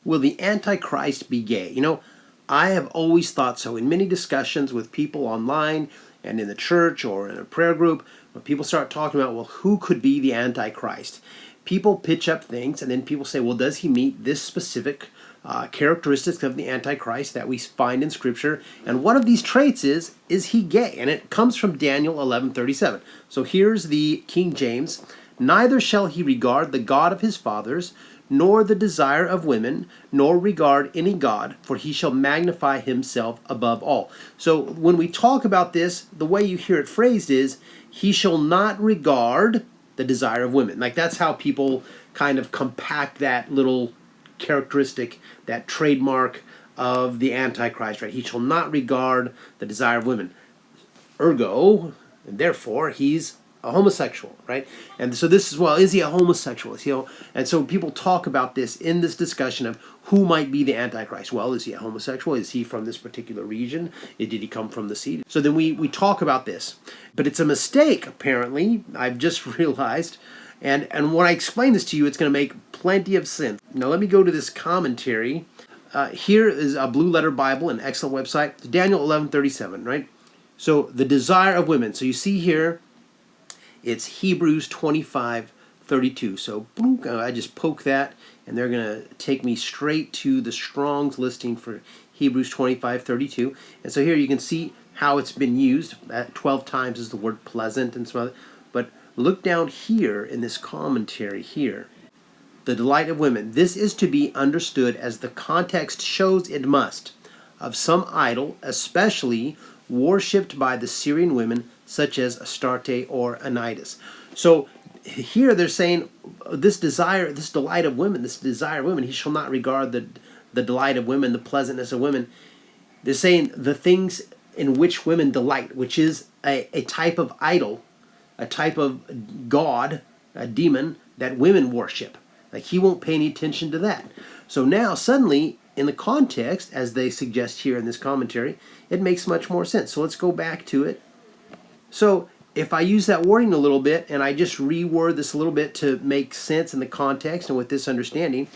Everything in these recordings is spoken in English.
Will the Antichrist be gay? You know, I have always thought so. In many discussions with people online and in the church or in a prayer group, when people start talking about, well, who could be the Antichrist? People pitch up things, and then people say, well, does he meet this specific characteristics of the Antichrist that we find in Scripture? And one of these traits is he gay? And it comes from Daniel 11:37. So here's the King James. Neither shall he regard the God of his fathers, nor the desire of women, nor regard any god, for he shall magnify himself above all. So when we talk about this, the way you hear it phrased is, he shall not regard the desire of women. Like, that's how people kind of compact that little characteristic, that trademark of the Antichrist, right? He shall not regard the desire of women. Ergo, and therefore, he's a homosexual, right? And so this is, well, is he a homosexual? Is he and so people talk about this in this discussion of who might be the Antichrist. Well, is he a homosexual? Is he from this particular region? Did he come from the seed? So then we talk about this. But it's a mistake, apparently. I've just realized. And when I explain this to you, it's going to make plenty of sense. Now let me go to this commentary. Here is a Blue Letter Bible, an excellent website. Daniel 11:37, right? So the desire of women. So you see here, it's Hebrews 25:32. So boom, I just poke that, and they're going to take me straight to the Strong's listing for Hebrews 25:32. And so here you can see how it's been used. 12 times is the word pleasant and some other. But look down here in this commentary here. The delight of women. This is to be understood as the context shows it must, of some idol, especially worshipped by the Syrian women, such as Astarte or Anaitis. So here they're saying this desire, this delight of women, this desire of women, he shall not regard the delight of women, the pleasantness of women. They're saying the things in which women delight, which is a type of idol, a type of god, a demon that women worship. Like, he won't pay any attention to that. So now suddenly, in the context, as they suggest here in this commentary, it makes much more sense. So let's go back to it. So if I use that wording a little bit and I just reword this a little bit to make sense in the context and with this understanding,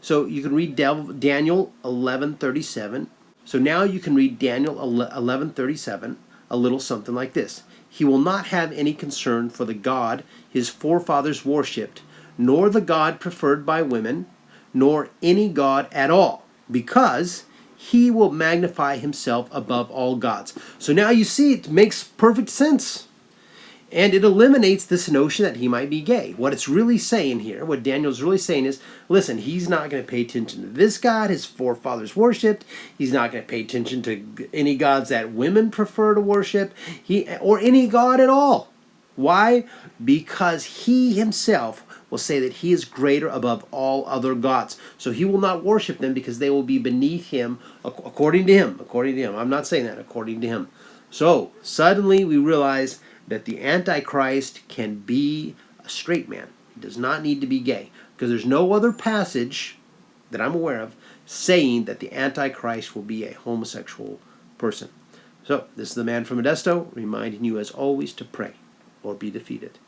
so you can read Daniel 11:37. So now you can read Daniel 11:37, a little something like this. He will not have any concern for the God his forefathers worshipped, nor the God preferred by women, nor any God at all, because he will magnify himself above all gods. So now you see, it makes perfect sense. And it eliminates this notion that he might be gay. What it's really saying here, what Daniel's really saying is, listen, he's not going to pay attention to this God his forefathers worshipped. He's not going to pay attention to any gods that women prefer to worship, or any God at all. Why? Because he himself will say that he is greater above all other gods. So he will not worship them because they will be beneath him, according to him. According to him. I'm not saying that, according to him. So suddenly we realize that the Antichrist can be a straight man. He does not need to be gay, because there's no other passage that I'm aware of saying that the Antichrist will be a homosexual person. So this is the man from Modesto, reminding you as always to pray or be defeated.